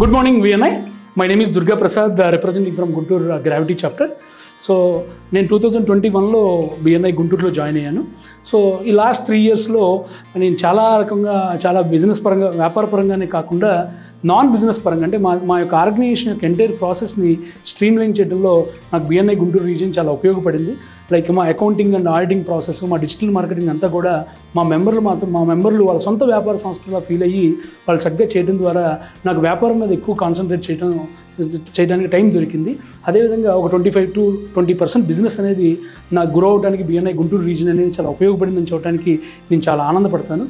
Good morning, VNI. My name is Durga Prasad, representing from Guntur Gravity Chapter. So నేను 2021లో BNI గుంటూరులో join అయ్యాను. So ఈ last 3 ఇయర్స్లో నేను చాలా రకంగా చాలా బిజినెస్ పరంగా వ్యాపార పరంగానే కాకుండా నాన్ బిజినెస్ పరంగా అంటే మా యొక్క ఆర్గనైజేషన్ యొక్క ఎంటైర్ ప్రాసెస్ని స్ట్రీమ్లైన్ చేయడంలో నాకు బిఎన్ఐ గుంటూరు రీజియన్ చాలా ఉపయోగపడింది. లైక్ మా అకౌంటింగ్ అండ్ ఆడిటింగ్ ప్రాసెస్, మా డిజిటల్ మార్కెటింగ్ అంతా కూడా మా మెంబర్లు వాళ్ళ సొంత వ్యాపార సంస్థలా ఫీల్ అయ్యి వాళ్ళు చక్కగా చేయడం ద్వారా నాకు వ్యాపారం మీద ఎక్కువ కాన్సన్ట్రేట్ చేయడానికి టైం దొరికింది. అదేవిధంగా ఒక 25 to 20% బిజినెస్ అనేది నాకు గ్రో అవడానికి బిఎన్ఐ గుంటూరు రీజియన్ అనేది చాలా ఉపయోగపడిందని చెప్పడానికి నేను చాలా ఆనందపడతాను.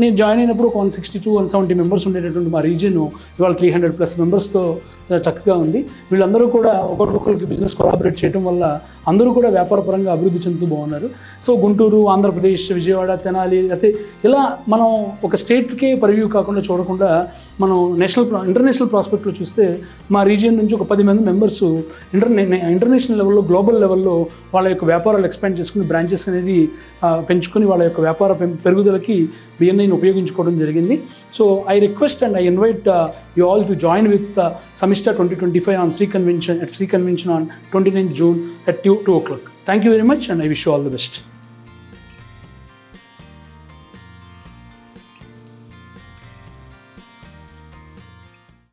నేను జాయిన్ అయినప్పుడు ఒక 160 to 170 మెంబర్స్ ఉండేటటువంటి మా రీజియన్ ఇవాళ 300+ మెంబర్స్తో చక్కగా ఉంది. వీళ్ళందరూ కూడా ఒకరికొకరికి బిజినెస్ కొలాబరేట్ చేయడం వల్ల అందరూ కూడా వ్యాపారపరంగా అభివృద్ధి చెందుతూ బాగున్నారు. సో గుంటూరు, ఆంధ్రప్రదేశ్, విజయవాడ, తెనాలి అయితే ఇలా మనం ఒక స్టేట్కే పరివ్యూ కాకుండా చూడకుండా మనం ఇంటర్నేషనల్ ప్రాస్పెక్ట్లో చూస్తే మా రీజియన్ నుంచి ఒక 10 మంది మెంబర్స్ ఇంటర్నేషనల్ లెవెల్లో, గ్లోబల్ లెవెల్లో వాళ్ళ యొక్క వ్యాపారాలు ఎక్స్పాండ్ చేసుకుని బ్రాంచెస్ అనేది పెంచుకొని వాళ్ళ యొక్క వ్యాపార పెరుగుదలకి బిఎన్ఐని ఉపయోగించుకోవడం జరిగింది. So I request and I invite you all to join with Samista 2025 on Sri Convention on 29th June at 2 o'clock. Thank you very much and I wish you all the best.